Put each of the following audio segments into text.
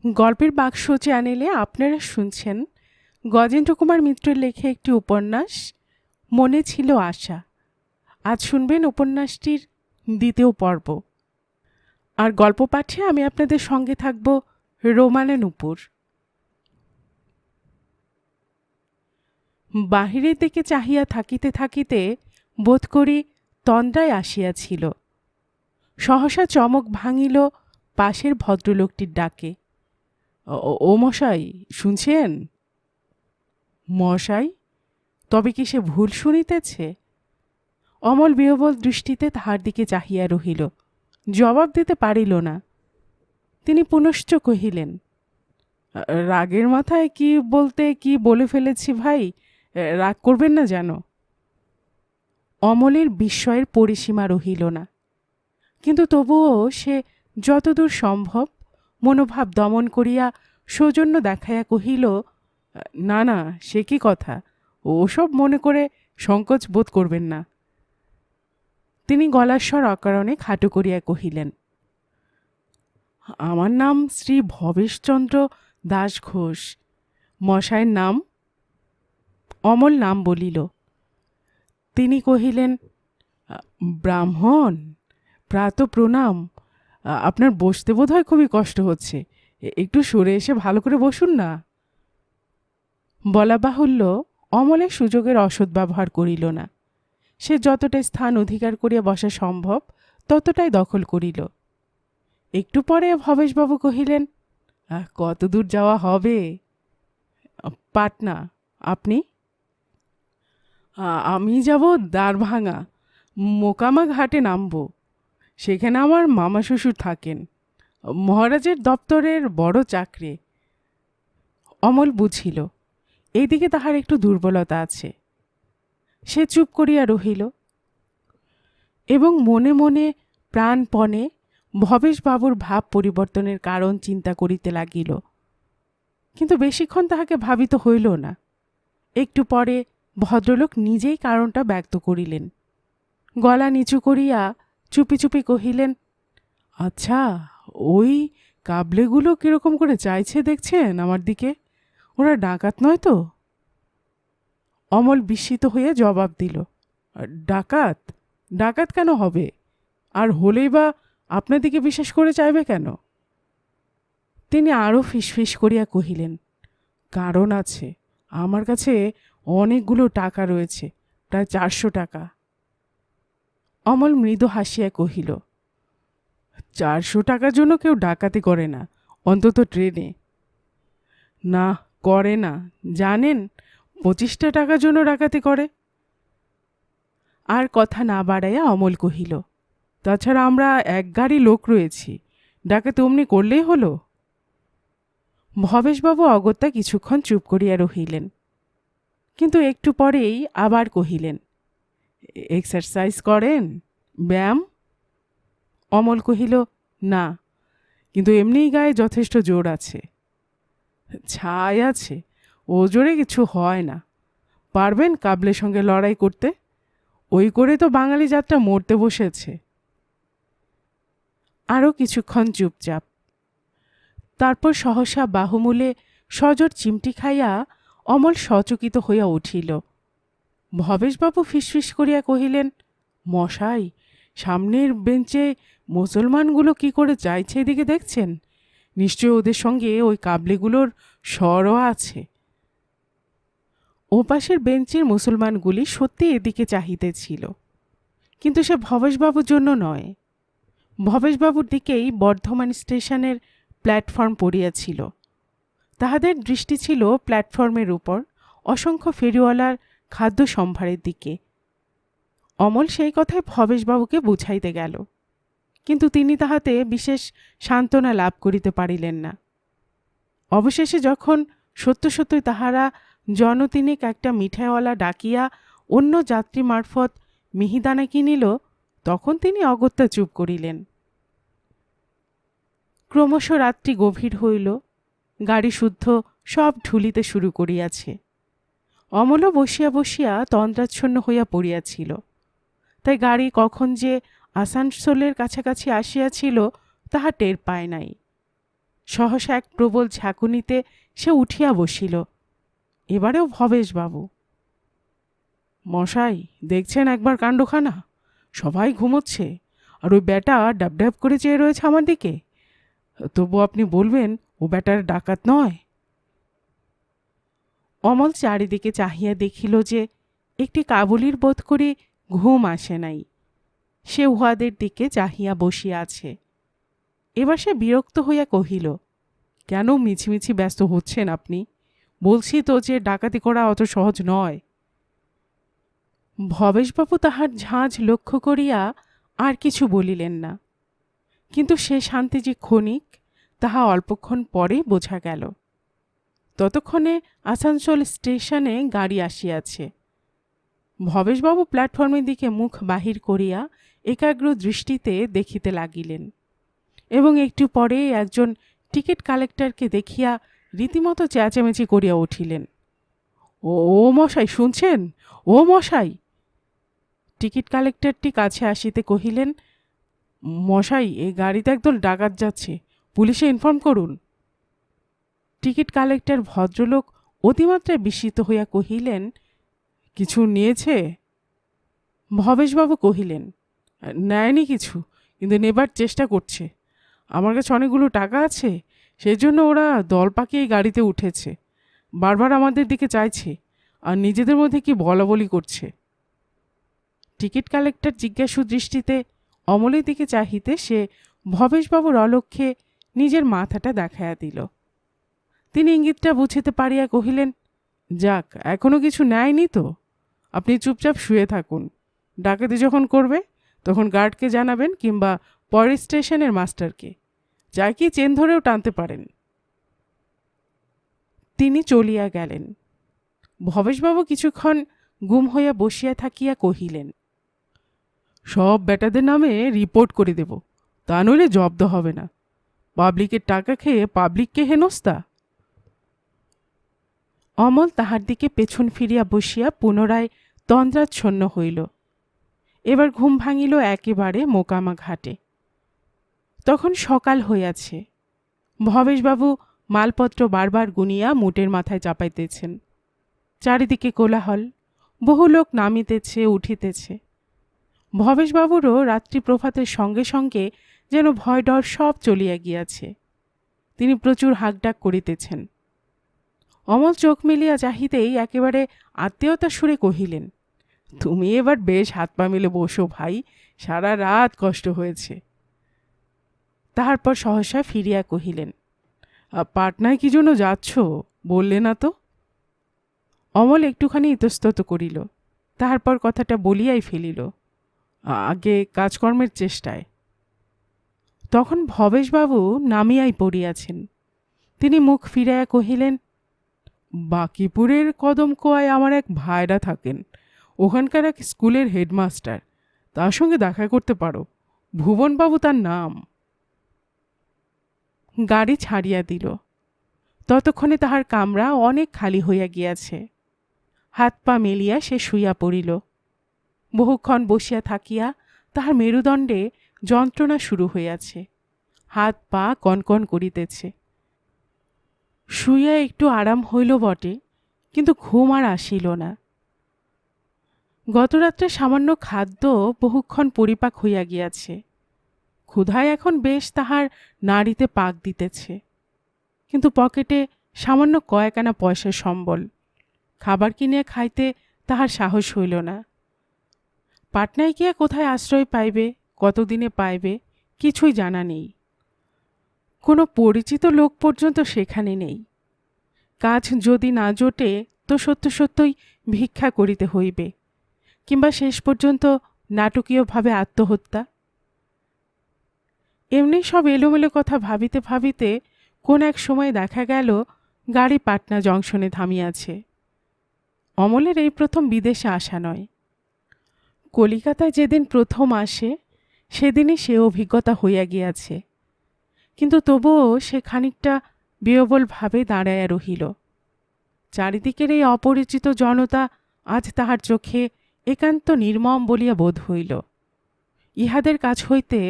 গল্পের বাক্স চ্যানেলে আপনারা শুনছেন গজেন্দ্র কুমার মিত্রের লেখা একটি উপন্যাস মনে ছিল আশা। আজ শুনবেন উপন্যাসটির দ্বিতীয় পর্ব। আর গল্প পাঠে আমি আপনাদের সঙ্গে থাকব রোমানা নূপুর। বাহিরের দিকে চাহিয়া থাকিতে থাকিতে বোধ করি তন্দ্রায় আসিয়াছিল। সহসা চমক ভাঙিল পাশের ভদ্রলোকটির ডাকে। ও মশাই, শুনছেন? মশাই? তবে কি সে ভুল শুনিতেছে? অমল বিহবল দৃষ্টিতে তাহার দিকে চাহিয়া রহিল, জবাব দিতে পারিল না। তিনি পুনশ্চ কহিলেন, রাগের মাথায় কি বলতে কি বলে ফেলেছি ভাই, রাগ করবেন না যেন। অমলের বিস্ময়ের পরিসীমা রহিল না, কিন্তু তবুও সে যতদূর সম্ভব মনোভাব দমন করিয়া সৌজন্য দেখাইয়া কহিল, না না, সে কি কথা, ওসব মনে করে সংকোচ বোধ করবেন না। তিনি গলার স্বর অকারণে খাটো করিয়া কহিলেন, আমার নাম শ্রী ভবেশচন্দ্র দাস ঘোষ। মশায়ের নাম? অমল নাম বলিল। তিনি কহিলেন, ব্রাহ্মণ, প্রাত প্রণাম। আপনার বসতে বোধ হয় খুবই কষ্ট হচ্ছে, একটু সরে এসে ভালো করে বসুন না। বলা বাহুল্য, অমলের সুযোগের অসৎ ব্যবহার করিল না। সে যতটাই স্থান অধিকার করিয়া বসা সম্ভব ততটাই দখল করিল। একটু পরে ভবেশবাবু কহিলেন, কত দূর যাওয়া হবে? পাটনা। আপনি? আমি যাব দ্বারভাঙা, মোকামা ঘাটে নামব। সেখানে আমার মামা শ্বশুর থাকেন, মহারাজের দপ্তরের বড় চাকরি। অমল বুঝিল এইদিকে তাহার একটু দুর্বলতা আছে। সে চুপ করিয়া রহিল এবং মনে মনে প্রাণপণে ভবেশবাবুর ভাব পরিবর্তনের কারণ চিন্তা করিতে লাগিল। কিন্তু বেশিক্ষণ তাহাকে ভাবিত হইল না। একটু পরে ভদ্রলোক নিজেই কারণটা ব্যক্ত করিলেন। গলা নিচু করিয়া চুপি চুপি কহিলেন, আচ্ছা, ওই কাবলেগুলো কিরকম করে চাইছে দেখছেন আমার দিকে? ওরা ডাকাত নয় তো? অমল বিস্মিত হয়ে জবাব দিল, ডাকাত? ডাকাত কেন হবে? আর হলেই বা আপনার দিকে বিশেষ করে চাইবে কেন? তিনি আরও ফিসফিস করিয়া কহিলেন, কারণ আছে, আমার কাছে অনেকগুলো টাকা রয়েছে, প্রায় 400 টাকা। অমল মৃদু হাসিয়া কহিল, 400 টাকার জন্য কেউ ডাকাতি করে না, অন্তত ট্রেনে। না, করে না, জানেন? 25টা টাকার জন্য ডাকাতি করে। আর কথা না বাড়াইয়া অমল কহিল, তাছাড়া আমরা এক গাড়ি লোক রয়েছি, ডাকাতি অমনি করলেই হলো। ভবেশবাবু অগত্যা কিছুক্ষণ চুপ করিয়া রহিলেন, কিন্তু একটু পরেই আবার কহিলেন, এক্সারসাইজ করেন? ব্যায়াম? অমল কহিল, না, কিন্তু এমনিই গায়ে যথেষ্ট জোর আছে। ছাই আছে, ও জোরে কিছু হয় না। পারবেন কাবলের সঙ্গে লড়াই করতে? ওই করে তো বাঙালি জাতটা মরতে বসেছে। আরও কিছুক্ষণ চুপচাপ। তারপর সহসা বাহুমূলে সজোর চিমটি খাইয়া অমল সচকিত হইয়া উঠিল। ভবেশবাবু ফিসফিস করিয়া কহিলেন, মশাই, সামনের বেঞ্চে মুসলমানগুলো কি করে চাইছে এদিকে দেখছেন? নিশ্চয় ওদের সঙ্গে ওই কাবলিগুলোর স্বরও আছে। ওপাশের বেঞ্চের মুসলমানগুলি সত্যি এদিকে চাহিতেছিল, কিন্তু সে ভবেশবাবুর জন্য নয়। ভবেশবাবুর দিকেই বর্ধমান স্টেশনের প্ল্যাটফর্ম পড়িয়াছিল। তাহাদের দৃষ্টি ছিল প্ল্যাটফর্মের উপর অসংখ্য ফেরিওয়ালার খাদ্য সম্ভারের দিকে। অমল সেই কথায় ভবেশবাবুকে বুঝাইতে গেল, কিন্তু তিনি তাহাতে বিশেষ সান্ত্বনা লাভ করিতে পারিলেন না। অবশেষে যখন সত্য সত্যই তাহারা জনতিনেক একটা মিঠাইওয়ালা ডাকিয়া অন্য যাত্রী মারফত মিহিদানা কিনিল, তখন তিনি অগত্যা চুপ করিলেন। ক্রমশ রাত্রি গভীর হইল, গাড়ি শুদ্ধ সব ঢুলিতে শুরু করিয়াছে। অমলও বসিয়া বসিয়া তন্দ্রাচ্ছন্ন হইয়া পড়িয়াছিল। তাই গাড়ি কখন যে আসানসোলের কাছাকাছি আসিয়াছিল তাহা টের পায় নাই। সহসা এক প্রবল ঝাঁকুনিতে সে উঠিয়া বসিল। এবারেও ভবেশবাবু। মশাই, দেখছেন একবার কাণ্ডখানা? সবাই ঘুমোচ্ছে, আর ওই ব্যাটা ডাব ডাব করে চেয়ে রয়েছে আমার দিকে। তবু আপনি বলবেন ও ব্যাটার ডাকাত নয়? অমল চারিদিকে চাহিয়া দেখিল যে একটি কাবুলির বোধ করে ঘুম আসে নাই। সে উহাদের দিকে চাহিয়া বসিয়া আছে। এবার সে বিরক্ত হইয়া কহিল, কেন মিছিমিছি ব্যস্ত হচ্ছেন আপনি? বলছি তো যে ডাকাতি করা অত সহজ নয়। ভবেশবাবু তাহার ঝাঁঝ লক্ষ্য করিয়া আর কিছু বলিলেন না, কিন্তু সে শান্তি যে ক্ষণিক তাহা অল্পক্ষণ পরেই বোঝা গেল। ততক্ষণে আসানসোল স্টেশনে গাড়ি আসিয়াছে। ভবেশবাবু প্ল্যাটফর্মের দিকে মুখ বাহির করিয়া একাগ্র দৃষ্টিতে দেখিতে লাগিলেন, এবং একটু পরে একজন টিকিট কালেক্টরকে দেখিয়া রীতিমতো চেঁচামেচি করিয়া উঠিলেন। ও মশাই, শুনছেন? ও মশাই! টিকিট কালেক্টরটি কাছে আসিতে কহিলেন, মশাই, এই গাড়িতে একদল ডাকাত যাচ্ছে, পুলিশে ইনফর্ম করুন। টিকিট কালেক্টর ভদ্রলোক অতিমাত্রায় বিস্মিত হইয়া কহিলেন, কিছু নিয়েছে? ভবেশবাবু কহিলেন, নেয়নি কিছু, কিন্তু নেবার চেষ্টা করছে। আমার কাছে অনেকগুলো টাকা আছে, সেই জন্য ওরা দল পাকিয়ে গাড়িতে উঠেছে। বারবার আমাদের দিকে চাইছে, আর নিজেদের মধ্যে কি বলাবলি করছে। টিকিট কালেক্টর জিজ্ঞাসু দৃষ্টিতে অমলের দিকে চাহিতে সে ভবেশবাবুর অলক্ষ্যে নিজের মাথাটা দেখাইয়া দিল। তিনি ইঙ্গিতটা বুঝিতে পারিয়া কহিলেন, যাক, এখনো কিছু নেয়নি তো। আপনি চুপচাপ শুয়ে থাকুন। ডাকাতি যখন করবে তখন গার্ডকে জানাবেন, কিংবা পরের স্টেশনের মাস্টারকে। যাই কি চেন ধরেও টানতে পারেন। তিনি চলিয়া গেলেন। ভবেশবাবু কিছুক্ষণ গুম হইয়া বসিয়া থাকিয়া কহিলেন, সব বেটাদের নামে রিপোর্ট করে দেব, তা নইলে জব্দ হবে না। পাবলিকের টাকা খেয়ে পাবলিককে হেনস্তা। অমল তাহার দিকে পেছন ফিরিয়া বসিয়া পুনরায় তন্দ্রাচ্ছন্ন হইল। এবার ঘুম ভাঙিল একেবারে মোকামা ঘাটে। তখন সকাল হইয়াছে। ভবেশবাবু মালপত্র বারবার গুনিয়া মুটের মাথায় চাপাইতেছেন। চারিদিকে কোলাহল, বহু লোক নামিতেছে উঠিতেছে। ভবেশবাবুরও রাত্রি প্রভাতের সঙ্গে সঙ্গে যেন ভয় ডর সব চলিয়া গিয়াছে। তিনি প্রচুর হাঁকডাক করিতেছেন। অমল চোখ মেলিয়া চাহিতেই একেবারে আত্মীয়তার সুরে কহিলেন, তুমি এবার বেশ হাত পা মেলে বসো ভাই, সারা রাত কষ্ট হয়েছে। তাহার পর সহসা ফিরিয়া কহিলেন, পাটনায় কি জন্য যাচ্ছ, বললে না তো? অমল একটুখানি ইতস্তত করিল, তাহার পর কথাটা বলিয়াই ফেলিল, আগে কাজকর্মের চেষ্টায়। তখন ভবেশবাবু নামিয়াই পড়িয়াছেন। তিনি মুখ ফিরাইয়া কহিলেন, বাকিপুরের কদমকোয়ায় আমার এক ভাইরা থাকেন, ওখানকার এক স্কুলের হেডমাস্টার, তার সঙ্গে দেখা করতে পারো। ভুবনবাবু তার নাম। গাড়ি ছাড়িয়া দিল। ততক্ষণে তাহার কামরা অনেক খালি হইয়া গিয়াছে। হাত পা মেলিয়া সে শুইয়া পড়িল। বহুক্ষণ বসিয়া থাকিয়া তাহার মেরুদণ্ডে যন্ত্রণা শুরু হইয়াছে, হাত পা কনকন করিতেছে। শুইয়া একটু আরাম হইল বটে, কিন্তু ঘুম আর আসিল না। গতরাত্রে সামান্য খাদ্য বহুক্ষণ পরিপাক হইয়া গিয়াছে। ক্ষুধায় এখন বেশ তাহার নাড়িতে পাক দিতেছে, কিন্তু পকেটে সামান্য কয়েকানা পয়সার সম্বল। খাবার কিনিয়া খাইতে তাহার সাহস হইল না। পাটনায় গিয়া কোথায় আশ্রয় পাইবে, কতদিনে পাইবে, কিছুই জানা নেই। কোনো পরিচিত লোক পর্যন্ত সেখানে নেই। কাজ যদি না জোটে তো সত্য সত্যই ভিক্ষা করিতে হইবে, কিংবা শেষ পর্যন্ত নাটকীয়ভাবে আত্মহত্যা। এমনি সব এলোমেলো কথা ভাবিতে ভাবিতে কোন এক সময় দেখা গেল গাড়ি পাটনা জংশনে থামিয়াছে। অমলের এই প্রথম বিদেশে আসা নয়। কলিকাতায় যেদিন প্রথম আসে সেদিনই সে অভিজ্ঞতা হইয়া গিয়াছে, কিন্তু তবুও সে খানিকটা বিহ্বলভাবে দাঁড়াইয়া রহিল। চারিদিকের এই অপরিচিত জনতা আজ তাহার চোখে একান্ত নির্মম বলিয়া বোধ হইল। ইহাদের কাছ হইতে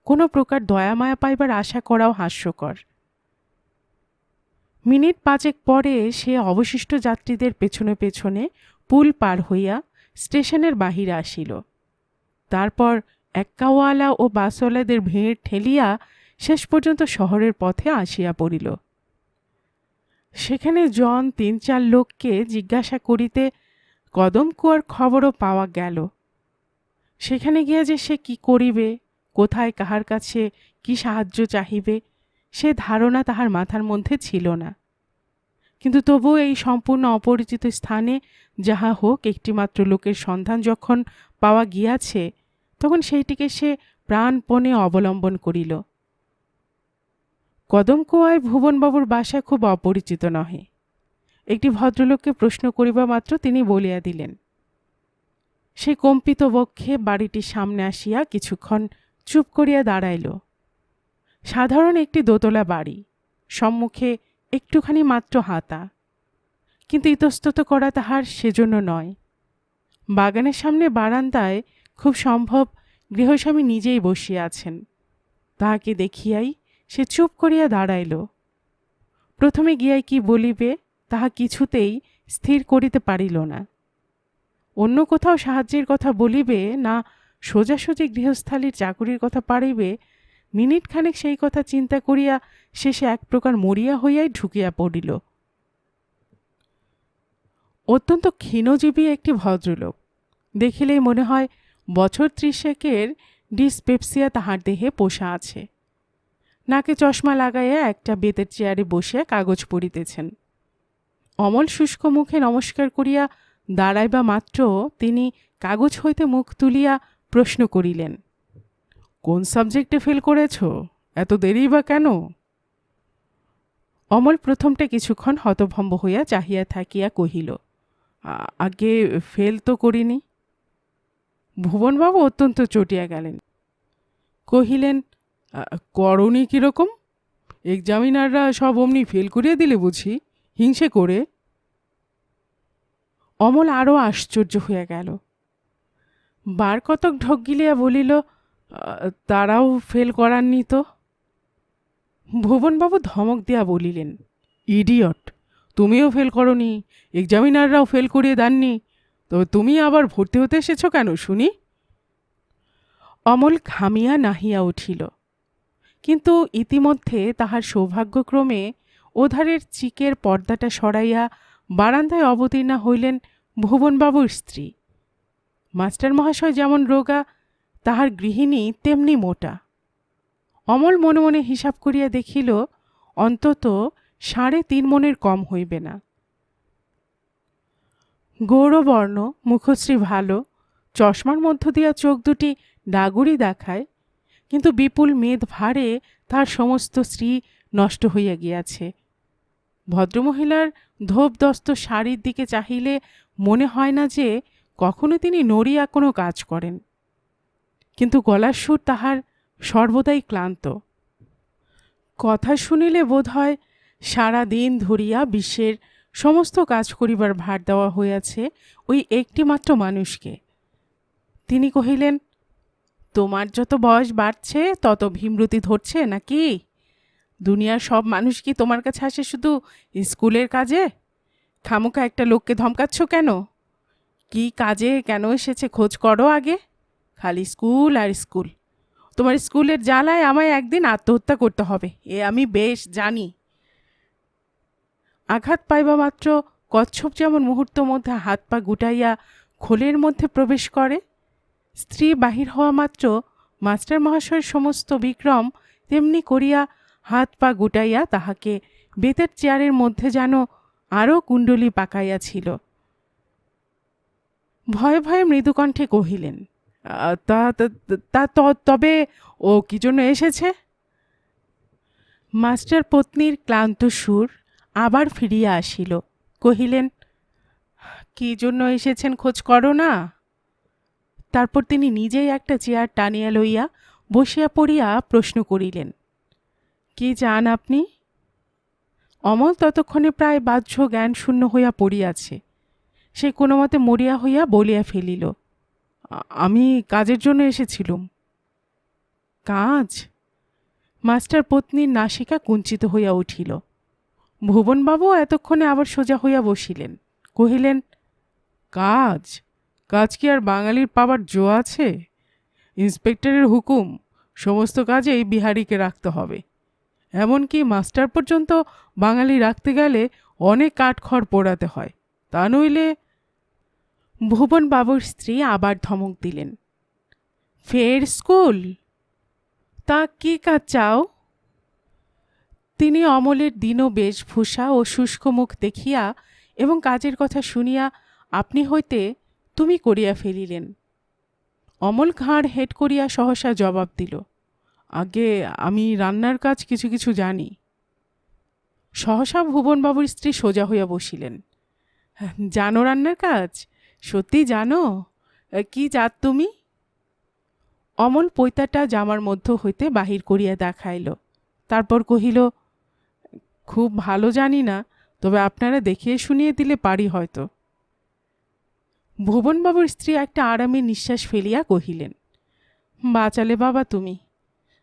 কোনো প্রকার দয়ামায়া পাইবার আশা করাও হাস্যকর। মিনিট 5 পরে সে অবশিষ্ট যাত্রীদের পেছনে পেছনে পুল পার হইয়া স্টেশনের বাহিরে আসিল। তারপর এক্কাওয়ালা ও বাসওয়ালাদের ভিড় ঠেলিয়া শেষ পর্যন্ত শহরের পথে আসিয়া পড়িল। সেখানে জন 3-4 লোককে জিজ্ঞাসা করিতে কদমকুয়ার খবরও পাওয়া গেল। সেখানে গিয়া যে সে কি করিবে, কোথায় কাহার কাছে কি সাহায্য চাহিবে, সে ধারণা তাহার মাথার মধ্যে ছিল না। কিন্তু তবুও এই সম্পূর্ণ অপরিচিত স্থানে যাহা হোক একটিমাত্র লোকের সন্ধান যখন পাওয়া গিয়াছে, তখন সেইটিকে সে প্রাণপণে অবলম্বন করিল। কদমকুয়ায় ভুবনবাবুর বাসা খুব অপরিচিত নহে। একটি ভদ্রলোককে প্রশ্ন করিবা মাত্র তিনি বলিয়া দিলেন। সে কম্পিত বক্ষে বাড়িটির সামনে আসিয়া কিছুক্ষণ চুপ করিয়া দাঁড়াইল। সাধারণ একটি দোতলা বাড়ি, সম্মুখে একটুখানি মাত্র হাতা, কিন্তু ইতস্তত করা তাহার সেজন্য নয়। বাগানের সামনে বারান্দায় খুব সম্ভব গৃহস্বামী নিজেই বসিয়া আছেন। তাহাকে দেখিয়াই সে চুপ করিয়া দাঁড়াইল। প্রথমে গিয়াই কি বলিবে তাহা কিছুতেই স্থির করিতে পারিল না। অন্য কোথাও সাহায্যের কথা বলিবে না সোজাসুজি গৃহস্থালীর চাকুরির কথা পারিবে, মিনিট খানেক সেই কথা চিন্তা করিয়া শেষে এক প্রকার মরিয়া হইয়াই ঢুকিয়া পড়িল। অত্যন্ত ক্ষীণজীবী একটি ভদ্রলোক, দেখিলেই মনে হয় বছর 30 ডিসপেপসিয়া তাহার দেহে পোষা আছে। নাকে চশমা লাগাইয়া একটা বেতের চেয়ারে বসিয়া কাগজ পড়িতেছেন। অমল শুষ্ক মুখে নমস্কার করিয়া দাঁড়াইবা মাত্র তিনি কাগজ হইতে মুখ তুলিয়া প্রশ্ন করিলেন, কোন সাবজেক্টে ফেল করেছ? এত দেরি বা কেন? অমল প্রথমটা কিছুক্ষণ হতভম্ব হইয়া চাহিয়া থাকিয়া কহিল, আগে ফেল তো করিনি। ভুবনবাবু অত্যন্ত চটিয়া গেলেন। কহিলেন, করনি কিরকম? এক্সামিনাররা সব অমনি ফেল করিয়া দিলে বুঝি, হিংসে করে? অমল আরও আশ্চর্য হইয়া গেল। বার কতক ঢোক গিলিয়া বলিল, তারাও ফেল করাননি তো। ভুবনবাবু ধমক দিয়া বলিলেন, ইডিয়ট, তুমিও ফেল করনি, এক্সামিনাররাও ফেল করিয়ে দেননি, তবে তুমি আবার ভর্তি হতে এসেছ কেন শুনি? অমল ঘামিয়া নাহিয়া উঠিল, কিন্তু ইতিমধ্যে তাহার সৌভাগ্যক্রমে ওধারের চিকের পর্দাটা সরাইয়া বারান্দায় অবতীর্ণা হইলেন ভুবনবাবুর স্ত্রী। মাস্টার মহাশয় যেমন রোগা, তাহার গৃহিণী তেমনি মোটা। অমল মনে মনে হিসাব করিয়া দেখিল অন্তত 3.5 মণের কম হইবে না। গৌরবর্ণ, মুখশ্রী ভালো, চশমার মধ্য দিয়া চোখ দুটি ডাগুরি দেখায়, কিন্তু বিপুল মেদ ভারে তার সমস্ত শ্রী নষ্ট হইয়া গিয়াছে। ভদ্রমহিলার ধোপদস্ত শাড়ির দিকে চাহিলে মনে হয় না যে কখনো তিনি নড়িয়া কোনো কাজ করেন, কিন্তু গলার সুর তাহার সর্বদাই ক্লান্ত। কথা শুনিলে বোধ হয় সারা দিন ধরিয়া বিশ্বের সমস্ত কাজ করিবার ভার দেওয়া হইয়াছে ওই একটিমাত্র মানুষকে। তিনি কহিলেন, তোমার যত বয়স বাড়ছে তত ভীমরতি ধরছে নাকি? দুনিয়ার সব মানুষ কি তোমার কাছে আসে শুধু স্কুলের কাজে? খামোখা একটা লোককে ধমকাচ্ছ কেন? কি কাজে কেন এসেছে খোঁজ করো আগে। খালি স্কুল আর স্কুল। তোমার স্কুলের জ্বালায় আমায় একদিন আত্মহত্যা করতে হবে, এ আমি বেশ জানি। আঘাত পাইবা মাত্র কচ্ছপ যেমন মুহূর্ত মধ্যে হাত পা গুটাইয়া খোলের মধ্যে প্রবেশ করে, স্ত্রী বাহির হওয়া মাত্র মাস্টার মহাশয়ের সমস্ত বিক্রম তেমনি করিয়া হাত পা গুটাইয়া তাহাকে বেতের চেয়ারের মধ্যে যেন আরও কুণ্ডলী পাকাইয়াছিল। ভয়ে ভয়ে মৃদুকণ্ঠে কহিলেন, তবে ও কি জন্য এসেছে? মাস্টার পত্নীর ক্লান্ত সুর আবার ফিরিয়া আসিল। কহিলেন, কি জন্য এসেছেন খোঁজ করো না? তারপর তিনি নিজেই একটা চেয়ার টানিয়া লইয়া বসিয়া পড়িয়া প্রশ্ন করিলেন, কি চান আপনি? অমল ততক্ষণে প্রায় বাহ্য জ্ঞান শূন্য হইয়া পড়িয়াছে। সে কোনো মতে মরিয়া হইয়া বলিয়া ফেলিল, আমি কাজের জন্য এসেছিলুম। কাজ? মাস্টার পত্নীর নাসিকা কুঞ্চিত হইয়া উঠিল। ভুবনবাবু এতক্ষণে আবার সোজা হইয়া বসিলেন, কহিলেন, কাজ কাজ কি আর বাঙালির পাবার জো আছে? ইন্সপেক্টরের হুকুম, সমস্ত কাজেই বিহারীকে রাখতে হবে। এমনকি মাস্টার পর্যন্ত বাঙালি রাখতে গেলে অনেক কাঠখড় পোড়াতে হয়, তা নইলে। ভুবনবাবুর স্ত্রী আবার ধমক দিলেন, ফের স্কুল? তা কি কাজ চাও? তিনি অমলের দীন বেশভূষা ও শুষ্ক মুখ দেখিয়া এবং কাজের কথা শুনিয়া আপনি হইতে তুমি করিয়া ফেলিলেন। অমল ঘাড় হেঁট করিয়া সহসা জবাব দিল, আগে আমি রান্নার কাজ কিছু কিছু জানি। সহসা ভুবনবাবুর স্ত্রী সোজা হইয়া বসিলেন, জানো রান্নার কাজ? সত্যি জানো? কি জাত তুমি? অমল পৈতাটা জামার মধ্য হইতে বাহির করিয়া দেখাইল, তারপর কহিল, খুব ভালো জানি না, তবে আপনারা দেখিয়ে শুনিয়ে দিলে পারি হয়তো। ভুবনবাবুর স্ত্রী একটা আরামে নিঃশ্বাস ফেলিয়া কহিলেন, বাঁচালে বাবা তুমি।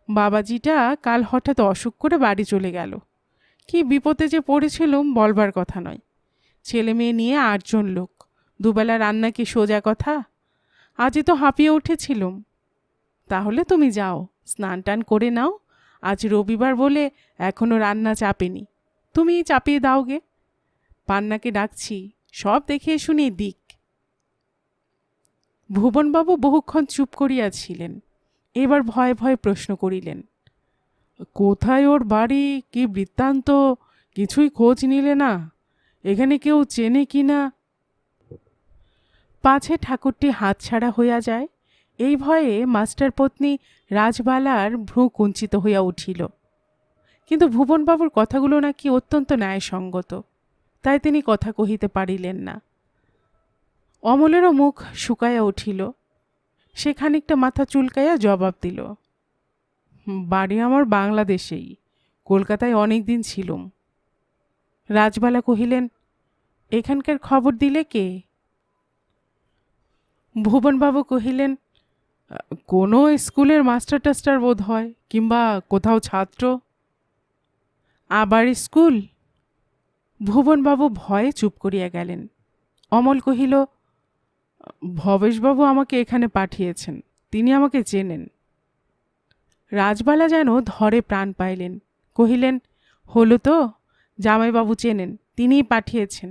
বাবাজিটা কাল হঠাৎ অসুখ করে বাড়ি চলে গেল। কি বিপদে যে পড়েছিলুম বলবার কথা নয়। ছেলে মেয়ে নিয়ে 8 জন লোক, দুবেলা রান্না কি সোজা কথা? আজই তো হাঁপিয়ে উঠেছিলুম। তাহলে তুমি যাও, স্নান টান করে নাও। আজ রবিবার বলে এখনো রান্না চাপেনি, তুমি চাপিয়ে দাওগে। পান্নাকে ডাকছি, সব দেখিয়ে শুনিয়ে দিক। ভুবনবাবু বহুক্ষণ চুপ করিয়াছিলেন, এবার ভয়ে ভয়ে প্রশ্ন করিলেন, কোথায় ওর বাড়ি, কি বৃত্তান্ত? কিছুই খোঁজ নিলে না? এখানে কেউ চেনে কি না? পাছে ঠাকুরটি হাতছাড়া হইয়া যায়, এই ভয়ে মাস্টার পত্নী রাজবালার ভ্রু কুঞ্চিত হইয়া উঠিল। কিন্তু ভুবনবাবুর কথাগুলো নাকি অত্যন্ত ন্যায়সঙ্গত, তাই তিনি কথা কহিতে পারিলেন না। অমলেরও মুখ শুকাইয়া উঠিল, সে খানিকটা মাথা চুলকাইয়া জবাব দিল, বাড়ি আমার বাংলাদেশেই, কলকাতায় অনেক দিন ছিলুম। রাজবালা কহিলেন, এখানকার খবর দিলে কে? ভুবনবাবু কহিলেন, কোনো স্কুলের মাস্টার টাস্টার বোধ হয়, কিংবা কোথাও ছাত্র। আবার স্কুল? ভুবনবাবু ভয়ে চুপ করিয়া গেলেন। অমল কহিল, ভবেশবাবু আমাকে এখানে পাঠিয়েছেন, তিনি আমাকে চেনেন। রাজবালা যেন ধরে প্রাণ পাইলেন, কহিলেন, হলো তো, জামাইবাবু চেনেন, তিনিই পাঠিয়েছেন।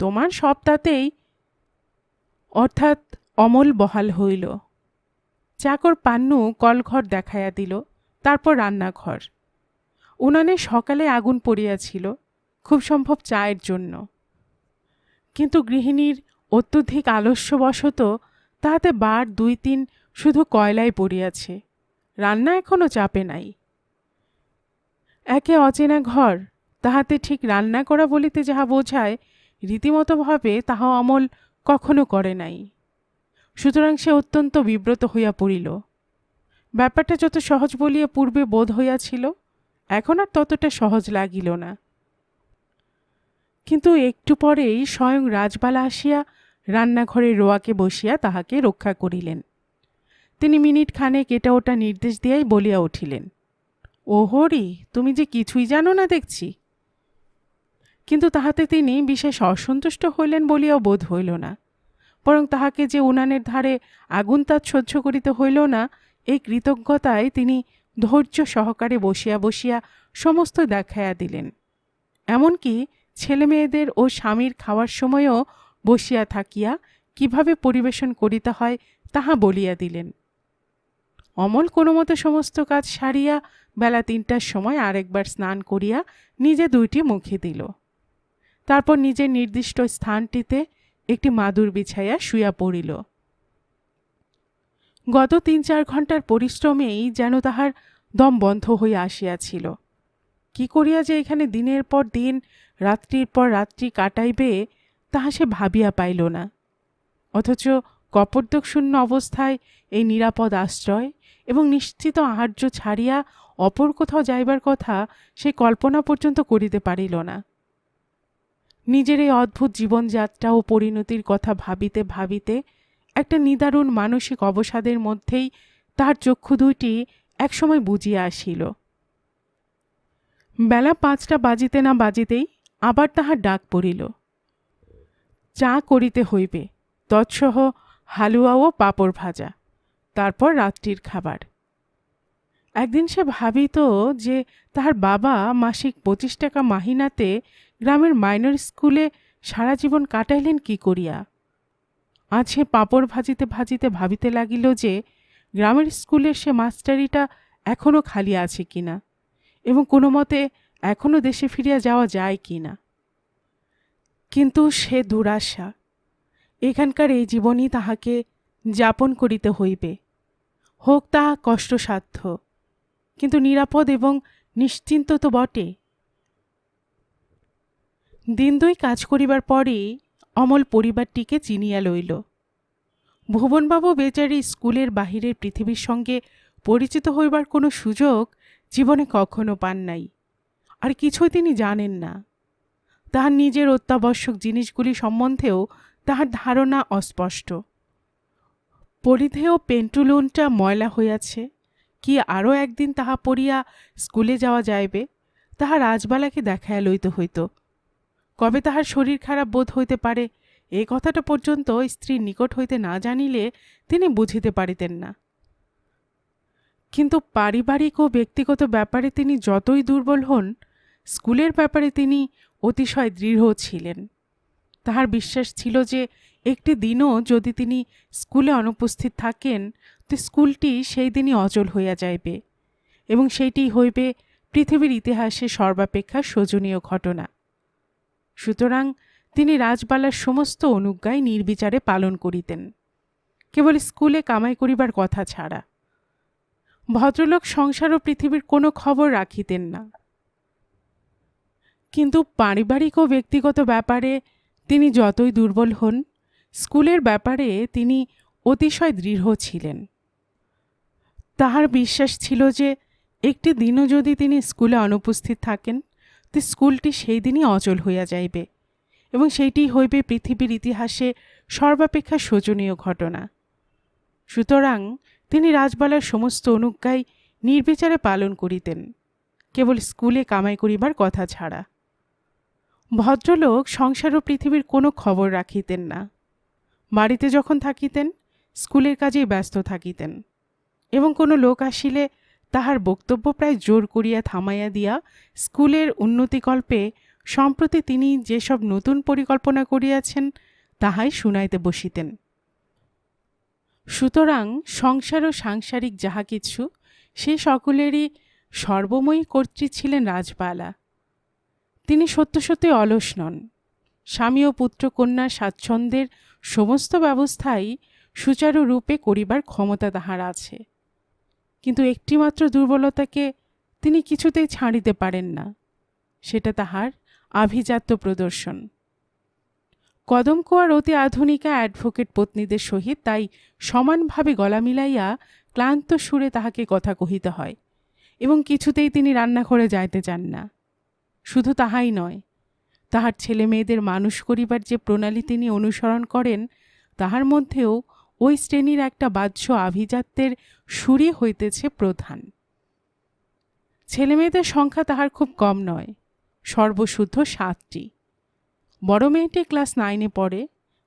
তোমার সব তাতেই। অর্থাৎ অমল বহাল হইল। চাকর পান্নু কলঘর দেখাইয়া দিল, তারপর রান্নাঘর। উনানে সকালে আগুন পড়িয়াছিল, খুব সম্ভব চায়ের জন্য। কিন্তু গৃহিণীর অত্যধিক আলস্যবশত তাহাতে বার 2-3 শুধু কয়লাই পড়িয়াছে, রান্না এখনো চাপে নাই। একে অচেনা ঘর, তাহাতে ঠিক রান্না করা বলিতে যাহা বোঝায় রীতিমতোভাবে তাহা অমল কখনো করে নাই। সুতরাং সে অত্যন্ত বিব্রত হইয়া পড়িল। ব্যাপারটা যত সহজ বলিয়া পূর্বে বোধ হইয়াছিল, এখন আর ততটা সহজ লাগিল না। কিন্তু একটু পরেই স্বয়ং রাজবালা আসিয়া রান্নাঘরে রোয়াকে বসিয়া তাহাকে রক্ষা করিলেন। তিনি মিনিট খানেক এটা ওটা নির্দেশ দিয়াই বলিয়া উঠিলেন, ও হরি, তুমি যে কিছুই জানো না দেখছি। কিন্তু তাহাতে তিনি বিশেষ অসন্তুষ্ট হইলেন বলিয়াও বোধ হইল না, বরং তাহাকে যে উনানের ধারে আগুন তাত সহ্য করিতে হইল না, এই কৃতজ্ঞতায় তিনি ধৈর্য সহকারে বসিয়া বসিয়া সমস্ত দেখাইয়া দিলেন। এমনকি ছেলে মেয়েদের ও স্বামীর খাওয়ার সময়ও বসিয়া থাকিয়া কিভাবে পরিবেশন করিতে হয় তাহা বলিয়া দিলেন। অমল কোনো মতে সমস্ত কাজ সারিয়া বেলা 3টার সময় আরেকবার স্নান করিয়া নিজে 2টি মুখে দিল। তারপর নিজের নির্দিষ্ট স্থানটিতে একটি মাদুর বিছাইয়া শুইয়া পড়িল। গত 3-4 ঘণ্টার পরিশ্রমেই যেন তাহার দম বন্ধ হইয়া আসিয়াছিল। কি করিয়া যে এখানে দিনের পর দিন রাত্রির পর রাত্রি কাটাইবে তাহা সে ভাবিয়া পাইল না। অথচ কপর্দকশূন্য অবস্থায় এই নিরাপদ আশ্রয় এবং নিশ্চিত আহার্য ছাড়িয়া অপর কোথাও যাইবার কথা সে কল্পনা পর্যন্ত করিতে পারিল না। নিজের এই অদ্ভুত জীবনযাত্রা ও পরিণতির কথা ভাবিতে ভাবিতে একটা নিদারুণ মানসিক অবসাদের মধ্যেই তাহার চক্ষু 2টি একসময় বুজিয়া আসিল। বেলা 5টা বাজিতে না বাজিতেই আবার তাহার ডাক পড়িল, চা করিতে হইবে, তৎসহ হালুয়া ও পাঁপড় ভাজা, তারপর রাত্রির খাবার। একদিন সে ভাবিত যে তাহার বাবা মাসিক 25 টাকা মাহিনাতে গ্রামের মাইনর স্কুলে সারা জীবন কাটাইলেন কি করিয়া। আজ সে পাঁপড় ভাজিতে ভাজিতে ভাবিতে লাগিল যে গ্রামের স্কুলের সে মাস্টারিটা এখনও খালি আছে কিনা, এবং কোনো মতে এখনও দেশে ফিরিয়া যাওয়া যায় কিনা। কিন্তু সে দুরাশা, এখানকার এই জীবনই তাহাকে যাপন করিতে হইবে, হোক তাহা কষ্টসাধ্য, কিন্তু নিরাপদ এবং নিশ্চিন্ত তো বটে। দিন দুই কাজ করিবার পরেই অমল পরিবারটিকে চিনিয়া লইল। ভুবনবাবু বেচারি স্কুলের বাহিরের পৃথিবীর সঙ্গে পরিচিত হইবার কোনো সুযোগ জীবনে কখনো পান নাই, আর কিছুই তিনি জানেন না। তাহার নিজের অত্যাবশ্যক জিনিসগুলি সম্বন্ধেও তাহার ধারণা অস্পষ্ট। পরিধেয় পেন্টুলুনটা ময়লা হইয়াছে, কি আরও একদিন তাহা পরিয়া স্কুলে যাওয়া যাইবে, তাহা রাজবালাকে দেখাইয়া লইতে হইত। কবে তাহার শরীর খারাপ বোধ হইতে পারে, এ কথাটা পর্যন্ত স্ত্রীর নিকট হইতে না জানিলে তিনি বুঝিতে পারিতেন না। কিন্তু পারিবারিক ও ব্যক্তিগত ব্যাপারে তিনি যতই দুর্বল হন, স্কুলের ব্যাপারে তিনি অতিশয় দৃঢ় ছিলেন। তাহার বিশ্বাস ছিল যে একটি দিনও যদি তিনি স্কুলে অনুপস্থিত থাকেন, তো স্কুলটি সেই দিনই অচল হইয়া যাইবে, এবং সেইটি হইবে পৃথিবীর ইতিহাসে সর্বাপেক্ষা শোচনীয় ঘটনা। সুতরাং তিনি রাজবালার সমস্ত অনুজ্ঞায় নির্বিচারে পালন করিতেন, কেবল স্কুলে কামাই করিবার কথা ছাড়া। ভদ্রলোক সংসার ও পৃথিবীর কোনো খবর রাখিতেন না। কিন্তু পারিবারিক ও ব্যক্তিগত ব্যাপারে তিনি যতই দুর্বল হন, স্কুলের ব্যাপারে তিনি অতিশয় দৃঢ় ছিলেন। তাহার বিশ্বাস ছিল যে একটি দিনও যদি তিনি স্কুলে অনুপস্থিত থাকেন, তো স্কুলটি সেই দিনই অচল হইয়া যাইবে, এবং সেইটি হইবে পৃথিবীর ইতিহাসে সর্বাপেক্ষা শোচনীয় ঘটনা। সুতরাং তিনি রাজবালার সমস্ত অনুজ্ঞায় নির্বিচারে পালন করিতেন, কেবল স্কুলে কামাই করিবার কথা ছাড়া। ভদ্রলোক সংসার ও পৃথিবীর কোনো খবর রাখিতেন না। বাড়িতে যখন থাকিতেন, স্কুলের কাজেই ব্যস্ত থাকিতেন, এবং কোনো লোক আসিলে তাহার বক্তব্য প্রায় জোর করিয়া থামাইয়া দিয়া স্কুলের উন্নতিকল্পে সম্প্রতি তিনি যেসব নতুন পরিকল্পনা করিয়াছেন তাহাই শুনাইতে বসিতেন। সুতরাং সংসার ও সাংসারিক যাহা কিছু, সে সকলেরই সর্বময়ী কর্ত্রী ছিলেন রাজবালা। তিনি সত্য সত্যই অলস নন। স্বামী ও পুত্রকন্যার স্বাচ্ছন্দ্যের সমস্ত ব্যবস্থাই সুচারুরূপে করিবার ক্ষমতা তাহার আছে, কিন্তু একটিমাত্র দুর্বলতাকে তিনি কিছুতেই ছাড়িতে পারেন না, সেটা তাহার আভিজাত্য প্রদর্শন। কদমকুয়ার অতি আধুনিকা অ্যাডভোকেট পত্নীদের সহিত তাই সমানভাবে গলা মিলাইয়া ক্লান্ত সুরে তাহাকে কথা কহিতে হয়, এবং কিছুতেই তিনি রান্নাঘরে যাইতে চান না। শুধু তাহাই নয়, তাহার ছেলে মেয়েদের মানুষ করিবার যে প্রণালী তিনি অনুসরণ করেন, তাহার মধ্যেও ওই শ্রেণীর একটা বাহ্য আভিজাত্যের সুরই হইতেছে প্রধান। ছেলেমেয়েদের সংখ্যা তাহার খুব কম নয়, সর্বশুদ্ধ 7টি। বড় মেয়েটি ক্লাস 9-এ পড়ে,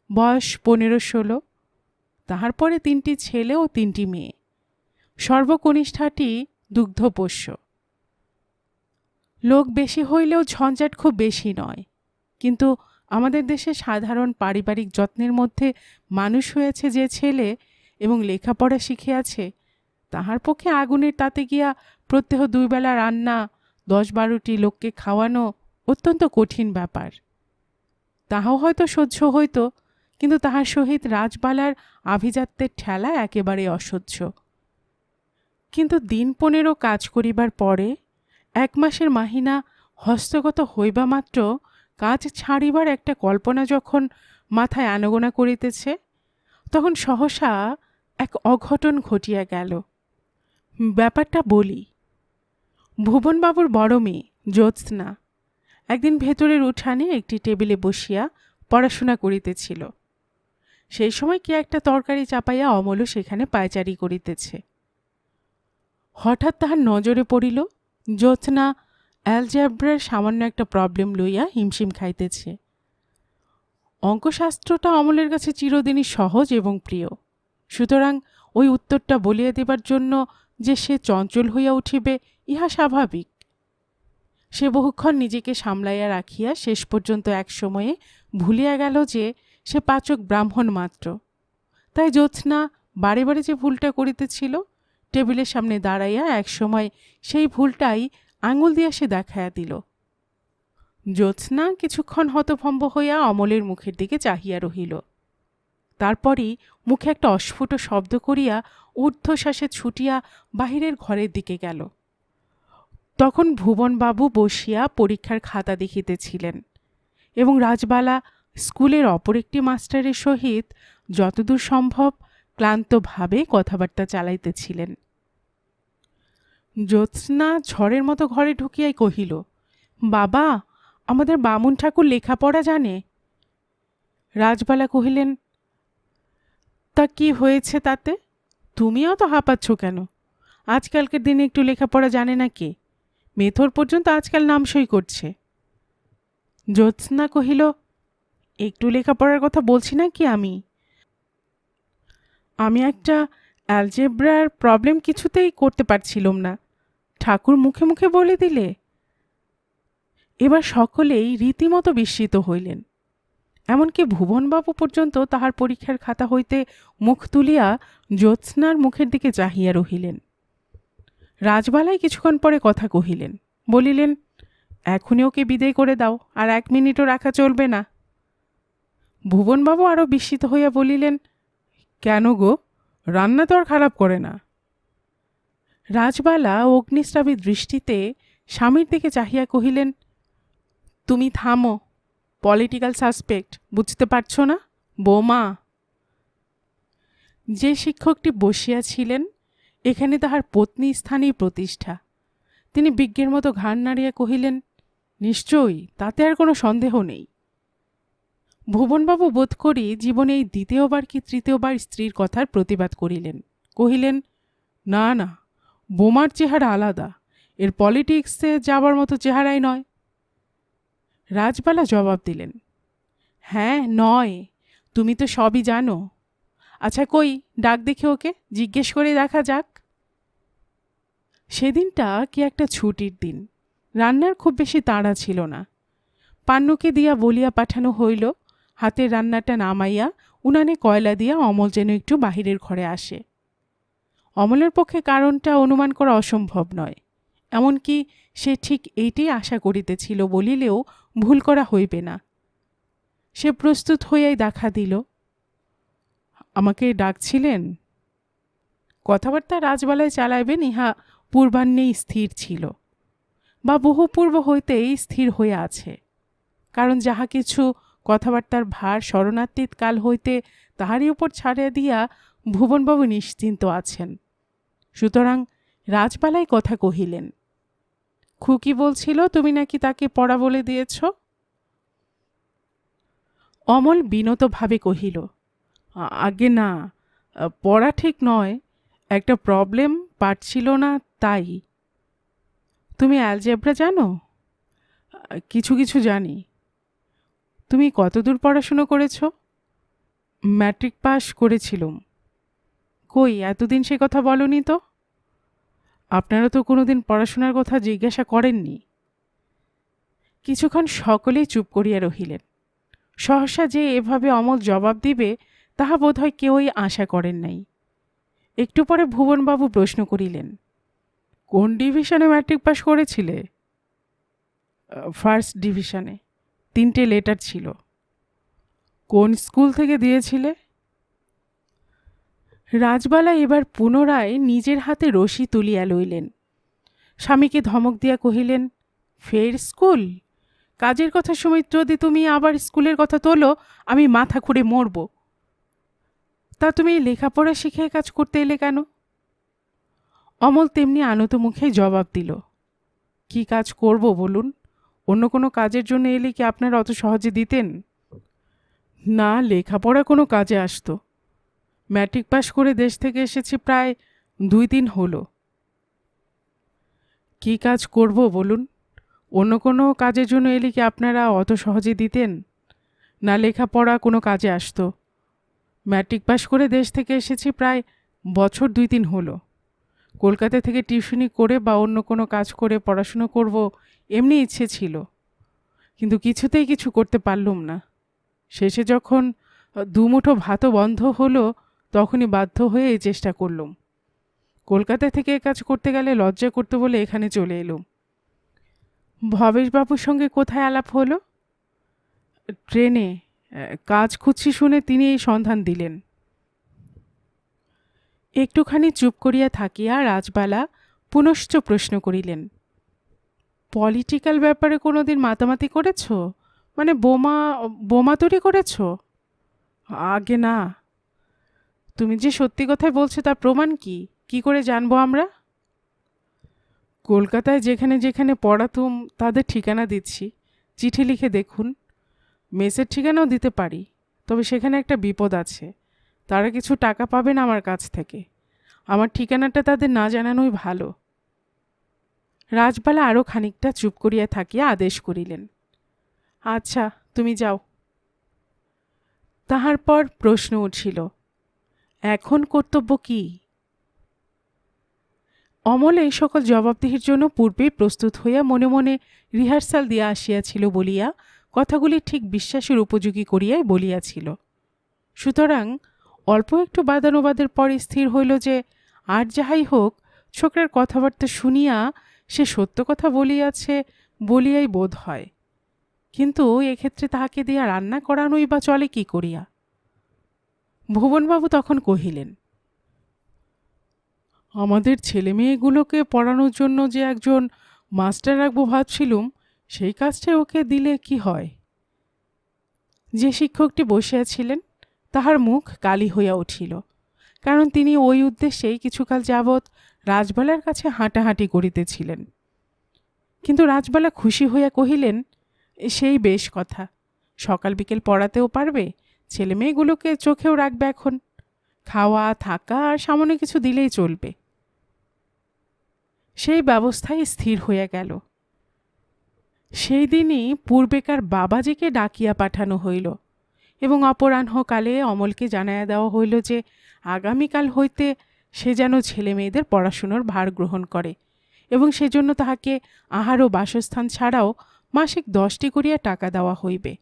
বয়স 15-16। তাহার পরে 3টি ছেলে ও 3টি মেয়ে। সর্বকনিষ্ঠাটি দুগ্ধপোষ্য। লোক বেশি হইলেও ঝঞ্ঝাট খুব বেশি নয়, কিন্তু আমাদের দেশে সাধারণ পারিবারিক যত্নের মধ্যে মানুষ হয়েছে যে ছেলে এবং লেখাপড়া শিখিয়াছে, তাহার পক্ষে আগুনের তাতে গিয়া প্রত্যহ 2 বেলা রান্না, 10-12টি লোককে খাওয়ানো অত্যন্ত কঠিন ব্যাপার। তাহাও হয়তো সহ্য হইত, কিন্তু তাহার সহিত রাজবালার আভিজাত্যের ঠেলা একেবারে অসহ্য। কিন্তু দিন 15 কাজ করিবার পরে 1 মাসের মাহিনা হস্তগত হইবা মাত্র কাজ ছাড়িবার একটা কল্পনা যখন মাথায় আনাগোনা করিতেছে, তখন সহসা এক অঘটন ঘটিয়া গেল। ব্যাপারটা বলি। ভুবনবাবুর বড় মেয়ে জ্যোৎস্না একদিন ভেতরের উঠানে একটি টেবিলে বসিয়া পড়াশোনা করিতেছিল। সেই সময় কি একটা তরকারি চাপাইয়া অমলও সেখানে পায়চারি করিতেছে। হঠাৎ তাহার নজরে পড়িল জ্যোৎস্না অ্যালজেব্রার সামান্য একটা প্রবলেম লইয়া হিমশিম খাইতেছে। অঙ্কশাস্ত্রটা অমলের কাছে চিরদিনই সহজ এবং প্রিয়, সুতরাং ওই উত্তরটা বলিয়া দেবার জন্য যে সে চঞ্চল হইয়া উঠিবে ইহা স্বাভাবিক। সে বহুক্ষণ নিজেকে সামলাইয়া রাখিয়া শেষ পর্যন্ত এক সময়ে ভুলিয়া গেল যে সে পাচক ব্রাহ্মণ মাত্র। তাই জ্যোৎস্না বারে বারে যে ভুলটা করিতেছিল, টেবিলের সামনে দাঁড়াইয়া এক সময় সেই ভুলটাই আঙুল দিয়া সে দেখাইয়া দিল। জ্যোৎস্না কিছুক্ষণ হতভম্ব হইয়া অমলের মুখের দিকে চাহিয়া রহিল। তারপরই মুখে একটা অস্ফুট শব্দ করিয়া ঊর্ধ্বশ্বাসে ছুটিয়া বাহিরের ঘরের দিকে গেল। তখন ভুবনবাবু বসিয়া পরীক্ষার খাতা দেখিতেছিলেন এবং রাজবালা স্কুলের অপর একটি মাস্টারের সহিত যতদূর সম্ভব ক্লান্তভাবে কথাবার্তা চালাইতেছিলেন। জ্যোৎস্না ঝড়ের মতো ঘরে ঢুকিয়াই কহিল, বাবা, আমাদের বামুন ঠাকুর লেখাপড়া জানে? রাজবালা কহিলেন, তা কি হয়েছে তাতে? তুমিও তো হাঁপাচ্ছ কেন? আজকালকার দিনে একটু লেখাপড়া জানে না কে? মেথর পর্যন্ত আজকাল নাম সই করছে। জ্যোৎস্না কহিল, একটু লেখাপড়ার কথা বলছি না কি আমি একটা অ্যালজেব্রার প্রবলেম কিছুতেই করতে পারছিলাম না, ঠাকুর মুখে মুখে বলে দিলে। এবার সকলেই রীতিমতো বিস্মিত হইলেন। এমনকি ভুবনবাবু পর্যন্ত তাহার পরীক্ষার খাতা হইতে মুখ তুলিয়া জ্যোৎস্নার মুখের দিকে চাহিয়া রহিলেন। রাজবালাই কিছুক্ষণ পরে কথা কহিলেন, বলিলেন, এখনই ওকে বিদায় করে দাও, আর 1 মিনিটও রাখা চলবে না। ভুবনবাবু আরও বিস্মিত হইয়া বলিলেন, কেন গো, রান্না তো আর খারাপ করে না। রাজবালা অগ্নিস্রাবী দৃষ্টিতে স্বামীর দিকে চাহিয়া কহিলেন, তুমি থামো, পলিটিক্যাল সাসপেক্ট, বুঝতে পারছ না বৌমা? যে শিক্ষকটি বসিয়াছিলেন এখানে তাহার পত্নী স্থানেই প্রতিষ্ঠা। তিনি বিজ্ঞের মতো ঘাড় নাড়িয়া কহিলেন, নিশ্চয়ই, তাতে আর কোনো সন্দেহ নেই। ভুবনবাবু বোধ করি জীবনে এই দ্বিতীয়বার কি তৃতীয়বার স্ত্রীর কথার প্রতিবাদ করিলেন। কহিলেন, না না, বোমার চেহারা আলাদা, এর পলিটিক্সে যাবার মতো চেহারাই নয়। রাজবালা জবাব দিলেন, হ্যাঁ নয়, তুমি তো সবই জানো। আচ্ছা কই, ডাক দেখে ওকে, জিজ্ঞেস করে দেখা যাক। সেদিনটা কি একটা ছুটির দিন, রান্নার খুব বেশি তাড়া ছিল না। পান্নুকে দিয়া বলিয়া পাঠানো হইল হাতের রান্নাটা নামাইয়া উনানে কয়লা দিয়া অমল যেন একটু বাহিরের ঘরে আসে। অমলের পক্ষে কারণটা অনুমান করা অসম্ভব নয়, এমনকি সে ঠিক এইটাই আশা করিতেছিল বলিলেও ভুল করা হইবে না। সে প্রস্তুত হইয়াই দেখা দিল। আমাকে ডাকছিলেন? কথাবার্তা রাজবালায় চালাইবেন ইহা পূর্বাহ্নেই স্থির ছিল, বা বহু পূর্ব হইতেই স্থির হইয়া আছে। কারণ যাহা কিছু কথাবার্তার ভার শরণার্থীর কাল হইতে তাহারই উপর ছাড়িয়া দিয়া ভুবনবাবু নিশ্চিন্ত আছেন। সুতরাং রাজবালাই কথা কহিলেন, খুকি বলছিল তুমি নাকি তাকে পড়া বলে দিয়েছ? অমল বিনতভাবে কহিল, আগে না, পড়া ঠিক নয়, একটা প্রবলেম পারছিল না তাই। তুমি অ্যালজেব্রা জানো? কিছু কিছু জানি। তুমি কতদূর পড়াশুনো করেছ? ম্যাট্রিক পাস করেছিলুম। কই, এতদিন সে কথা বলনি তো? আপনারা তো কোনোদিন পড়াশোনার কথা জিজ্ঞাসা করেননি। কিছুক্ষণ সকলেই চুপ করিয়া রহিলেন। সহসা যে এভাবে অমল জবাব দিবে তাহা বোধহয় কেউই আশা করেন নাই। একটু পরে ভুবনবাবু প্রশ্ন করিলেন, কোন ডিভিশনে ম্যাট্রিক পাস করেছিলে? ফার্স্ট ডিভিশনে, 3টে লেটার ছিল। কোন স্কুল থেকে দিয়েছিলে? রাজবালা এবার পুনরায় নিজের হাতে রশি তুলিয়া লইলেন। স্বামীকে ধমক দিয়া কহিলেন, ফের স্কুল? কাজের কথার সময় যদি তুমি আবার স্কুলের কথা তোলো, আমি মাথা খুঁড়ে মরব। তা তুমি লেখাপড়া শিখে কাজ করতে এলে কেন? অমল তেমনি আনত মুখে জবাব দিল, কি কাজ করব বলুন? অন্য কোনো কাজের জন্য এলে কি আপনারা অত সহজে দিতেন? না, লেখাপড়া কোনো কাজে আসতো। ম্যাট্রিক পাস করে দেশ থেকে এসেছি প্রায় 2-3 হলো। কি কাজ করব বলুন? অন্য কোনো কাজের জন্য এলে কি আপনারা অত সহজে দিতেন? না লেখাপড়া কোনো কাজে আসতো? ম্যাট্রিক পাশ করে দেশ থেকে এসেছি প্রায় বছর 2-3 হলো। কলকাতা থেকে টিউশনি করে বা অন্য কোনো কাজ করে পড়াশুনো করব এমনি ইচ্ছে ছিল, কিন্তু কিছুতেই কিছু করতে পারলুম না। শেষে যখন দুমুঠো ভাতও বন্ধ হলো, তখনই বাধ্য হয়ে এই চেষ্টা করলুম। কলকাতা থেকে এ কাজ করতে গেলে লজ্জা করতে বলে এখানে চলে এলুম। ভবেশবাবুর সঙ্গে কোথায় আলাপ হলো? ট্রেনে। কাজ খুঁজছি শুনে তিনি এই সন্ধান দিলেন। একটুখানি চুপ করিয়া থাকিয়া রাজবালা পুনশ্চ প্রশ্ন করিলেন, পলিটিক্যাল ব্যাপারে কোনো দিন মাতামাতি করেছ? মানে বোমা বোমা তৈরি করেছ? আগে না। তুমি যে সত্যি কথাই বলছো তার প্রমাণ কি? কি করে জানবো আমরা? কলকাতায় যেখানে যেখানে পড়াতুম তাদের ঠিকানা দিচ্ছি, চিঠি লিখে দেখুন। মেসের ঠিকানাও দিতে পারি, তবে সেখানে একটা বিপদ আছে। তারা কিছু টাকা পাবেন আমার কাছ থেকে। আমার ঠিকানাটা তাদের না জানানোই ভালো। রাজবালা আরও খানিকটা চুপ করিয়া থাকিয়া আদেশ করিলেন, আচ্ছা তুমি যাও। তাহার পর প্রশ্ন উঠিল, এখন কর্তব্য কি? অমল এই সকল জবাবদিহির জন্য পূর্বেই প্রস্তুত হইয়া মনে মনে রিহার্সাল দিয়া আসিয়াছিল বলিয়া কথাগুলি ঠিক বিশ্বাসের উপযোগী করিয়াই বলিয়াছিল। সুতরাং অল্প একটু বাদানুবাদের পর স্থির হইল যে আর যাহাই হোক, ছোকরার কথাবার্তা শুনিয়া সে সত্য কথা বলিয়াছে বলিয়াই বোধ হয়। কিন্তু এক্ষেত্রে তাহাকে দিয়া রান্না করানোই বা চলে কি করিয়া? ভুবনবাবু তখন কহিলেন, আমাদের ছেলে মেয়েগুলোকে পড়ানোর জন্য যে একজন মাস্টার রাখবো ভাবছিলুম, সেই কাজটাই ওকে দিলে কি হয়? যে শিক্ষকটি বসিয়াছিলেন তাহার মুখ কালি হইয়া উঠিল, কারণ তিনি ওই উদ্দেশ্যেই কিছুকাল যাবৎ রাজবালার কাছে হাঁটাহাঁটি করিতেছিলেন। কিন্তু রাজবালা খুশি হইয়া কহিলেন, সেই বেশ কথা, সকাল বিকেল পড়াতেও পারবে, ছেলে মেয়েগুলোকে চোখেও রাখবে, এখন খাওয়া থাকা আর সামান্য কিছু দিলেই চলবে। সেই ব্যবস্থায় স্থির হইয়া গেল। সেই দিনই পূর্বেকার বাবাজিকে ডাকিয়া পাঠানো হইল এবং অপরাহ্নকালে অমলকে জানাইয়া দেওয়া হইল যে আগামীকাল হইতে সে যেন ছেলে মেয়েদের পড়াশুনোর ভার গ্রহণ করে এবং সেজন্য তাহাকে আহার ও বাসস্থান ছাড়াও মাসিক 10টি করিয়া টাকা দেওয়া হইবে।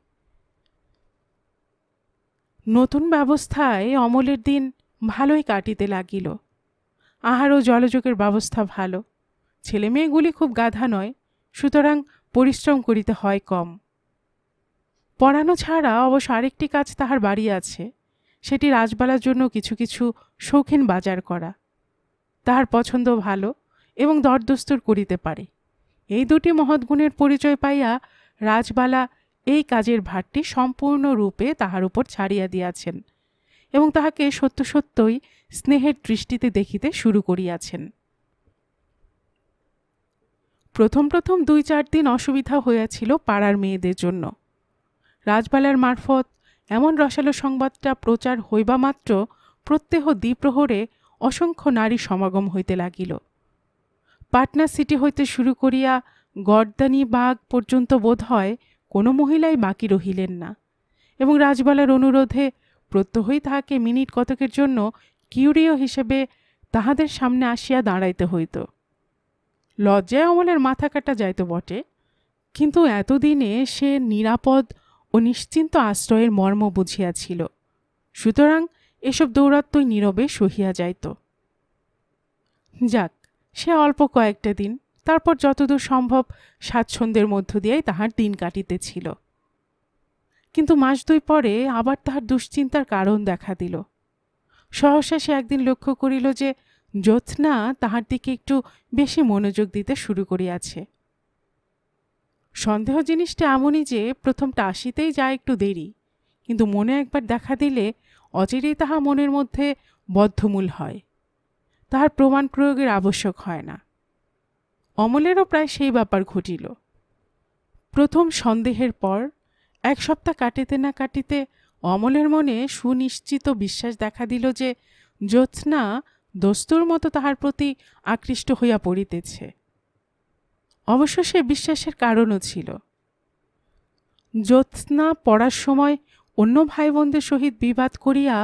নতুন ব্যবস্থায় অমলের দিন ভালোই কাটিতে লাগিল। আহার ও জলযোগের ব্যবস্থা ভালো। ছেলে মেয়েগুলি খুব গাধা নয়, সুতরাং পরিশ্রম করিতে হয় কম। পড়ানো ছাড়া অবশ্য আরেকটি কাজ তাহার বাড়ি আছে, সেটি রাজবালার জন্য কিছু কিছু শৌখিন বাজার করা। তাহার পছন্দ ভালো এবং দরদস্তুর করিতে পারে। এই দুটি মহৎগুণের পরিচয় পাইয়া রাজবালা এই কাজের ভারটি সম্পূর্ণরূপে তাহার উপর ছাড়িয়া দিয়াছেন এবং তাহাকে সত্য সত্যই স্নেহের দৃষ্টিতে দেখিতে শুরু করিয়াছেন। প্রথম প্রথম 2-4 দিন অসুবিধা হইয়াছিল পাড়ার মেয়েদের জন্য। রাজবালার মারফত এমন রসালো সংবাদটা প্রচার হইবা মাত্র প্রত্যহ দ্বিপ্রহরে অসংখ্য নারী সমাগম হইতে লাগিল। পাটনা সিটি হইতে শুরু করিয়া গর্দানি বাগ পর্যন্ত বোধ হয় কোনো মহিলাই বাকি রহিলেন না এবং রাজবালার অনুরোধে প্রত্যহই তাহাকে মিনিট কতকের জন্য কিউরিও হিসেবে তাহাদের সামনে আসিয়া দাঁড়াইতে হইত। লজ্জায় অমলের মাথা কাটা যাইত বটে, কিন্তু এতদিনে সে নিরাপদ ও নিশ্চিন্ত আশ্রয়ের মর্ম বুঝিয়াছিল, সুতরাং এসব দৌরাত্মই নীরবে সহিয়া যাইত। যাক, সে অল্প কয়েকটা দিন, তারপর যতদূর সম্ভব স্বাচ্ছন্দ্যের মধ্য দিয়েই তাহার দিন কাটিতেছিল। কিন্তু মাস 2 পরে আবার তাহার দুশ্চিন্তার কারণ দেখা দিল। সহসা সে একদিন লক্ষ্য করিল যে জ্যোৎস্না তাহার দিকে একটু বেশি মনোযোগ দিতে শুরু করিয়াছে। সন্দেহ জিনিসটা এমনই যে প্রথমটা আসিতেই যায় একটু দেরি, কিন্তু মনে একবার দেখা দিলে অচিরেই তাহা মনের মধ্যে বদ্ধমূল হয়। তাহার প্রমাণ প্রয়োগের আবশ্যক হয় না। অমলেরও প্রায় সেই ব্যাপার ঘটিল। প্রথম সন্দেহের পর 1 সপ্তাহ কাটিতে না কাটিতে অমলের মনে সুনিশ্চিত বিশ্বাস দেখা দিল যে জ্যোৎস্না দস্তুর মতো তাহার প্রতি আকৃষ্ট হইয়া পড়িতেছে। অবশ্য সে বিশ্বাসের কারণও ছিল। জ্যোৎস্না পড়ার সময় অন্য ভাই বোনদের সহিত বিবাদ করিয়া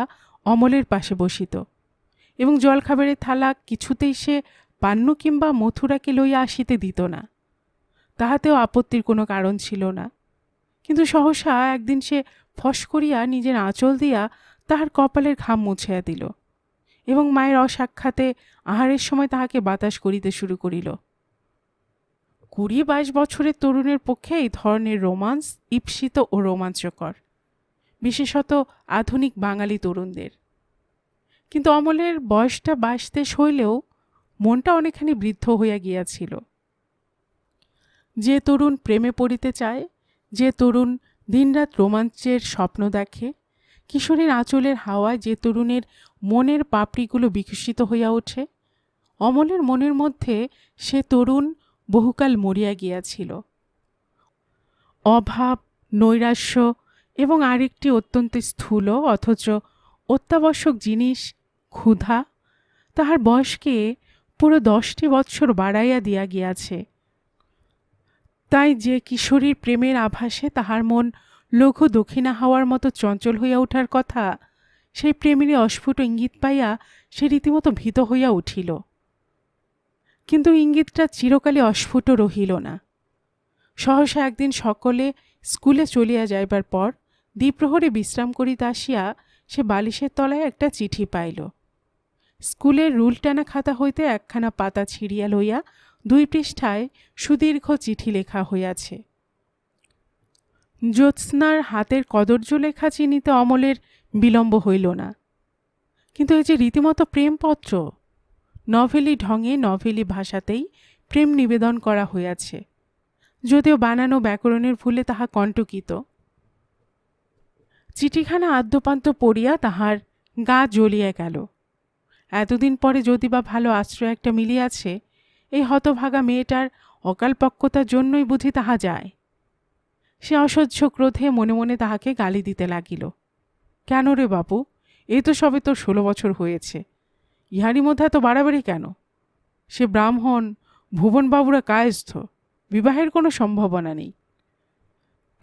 অমলের পাশে বসিত এবং জলখাবারের থালা কিছুতেই সে পান্নু কিংবা মথুরাকে লইয়া আসিতে দিত না। তাহাতেও আপত্তির কোনো কারণ ছিল না। কিন্তু সহসা একদিন সে ফস করিয়া নিজের আঁচল দিয়া তাহার কপালের ঘাম মুছিয়া দিল এবং মায়ের অসাক্ষাতে আহারের সময় তাহাকে বাতাস করিতে শুরু করিল। 20-22 বছরের তরুণের পক্ষে এই ধরনের রোমান্স ঈপ্সিত ও রোমাঞ্চকর, বিশেষত আধুনিক বাঙালি তরুণদের। কিন্তু অমলের বয়সটা 22 হইলেও মনটা অনেকখানি বৃদ্ধ হইয়া গিয়াছিল। যে তরুণ প্রেমে পড়িতে চায়, যে তরুণ দিনরাত রোমাঞ্চের স্বপ্ন দেখে, কিশোরীর আঁচলের হাওয়ায় যে তরুণের মনের পাপড়িগুলো বিকশিত হইয়া ওঠে, অমলের মনের মধ্যে সে তরুণ বহুকাল মরিয়া গিয়াছিল। অভাব, নৈরাশ্য এবং আরেকটি অত্যন্ত স্থূল অথচ অত্যাবশ্যক জিনিস ক্ষুধা তাহার বয়সকে পুরো 10টি বৎসর বাড়াইয়া দিয়া গিয়াছে। তাই যে কিশোরীর প্রেমের আভাসে তাহার মন লঘু দক্ষিণা হওয়ার মতো চঞ্চল হইয়া ওঠার কথা, সেই প্রেমেরই অস্ফুট ইঙ্গিত পাইয়া সে রীতিমতো ভীত হইয়া উঠিল। কিন্তু ইঙ্গিতটা চিরকালই অস্ফুট রহিল না। সহসা একদিন সকলে স্কুলে চলিয়া যাইবার পর দ্বিপ্রহরে বিশ্রাম করিতে আসিয়া সে বালিশের তলায় একটা চিঠি পাইল। স্কুলের রুল টানা খাতা হইতে একখানা পাতা ছিঁড়িয়া লইয়া 2 পৃষ্ঠায় সুদীর্ঘ চিঠি লেখা হইয়াছে। জ্যোৎস্নার হাতের কদর্য লেখা চিনিতে অমলের বিলম্ব হইল না। কিন্তু এই যে রীতিমতো প্রেমপত্র, নভেলি ঢঙে নভেলি ভাষাতেই প্রেম নিবেদন করা হইয়াছে, যদিও বানানো ব্যাকরণের ভুলে তাহা কণ্টকিত। চিঠিখানা আদ্যপান্ত পড়িয়া তাহার গা জ্বলিয়া গেল। এতদিন পরে যদি বা ভালো আশ্রয় একটা মিলিয়াছে, এই হতভাগা মেয়েটার অকালপক্কতার জন্যই বুঝি তাহা যায়। সে অসহ্য ক্রোধে মনে মনে তাহাকে গালি দিতে লাগিল। কেন রে বাপু, এই তো সবে তোর 16 বছর হয়েছে, ইহারই মধ্যে এত বাড়াবাড়ি কেন? সে ব্রাহ্মণ, ভুবনবাবুরা কায়স্থ, বিবাহের কোনো সম্ভাবনা নেই।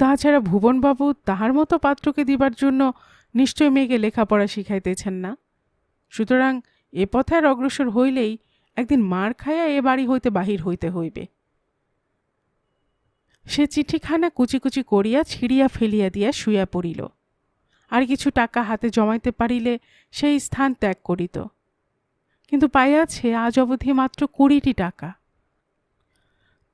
তাছাড়া ভুবনবাবু তাহার মতো পাত্রকে দিবার জন্য নিশ্চয় মেয়েকে লেখাপড়া শিখাইতেছেন না। সুতরাং এ পথে আর অগ্রসর হইলেই একদিন মার খাইয়া এ বাড়ি হইতে বাহির হইতে হইবে। সে চিঠিখানা কুচি কুচি করিয়া ছিঁড়িয়া ফেলিয়া দিয়া শুইয়া পড়িল। আর কিছু টাকা হাতে জমাইতে পারিলে সেই স্থান ত্যাগ করিত। কিন্তু পাইয়াছে আজ অবধি মাত্র 20টি টাকা।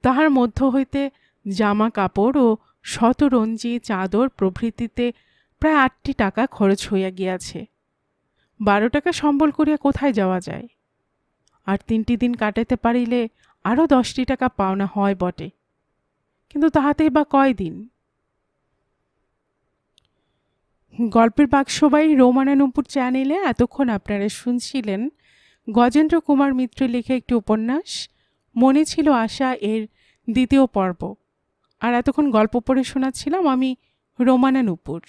তাহার মধ্য হইতে জামা কাপড় ও শতরঞ্জি চাদর প্রভৃতিতে প্রায় 8টি টাকা খরচ হইয়া গিয়াছে। 12 টাকা সম্বল করিয়া কোথায় যাওয়া যায়? আর 3টি দিন কাটাইতে পারিলে আরও 10টি টাকা পাওনা হয় বটে, কিন্তু তাহাতেই বা কয়দিন? গল্পের বাক্সবাই রোমানানুপুর চ্যানেলে এতক্ষণ আপনারা শুনছিলেন গজেন্দ্র কুমার মিত্র লেখা একটি উপন্যাস মনে ছিল আশা এর 2য় পর্ব। আর এতক্ষণ গল্প পড়ে শোনাচ্ছিলাম আমি রোমানানুপুর।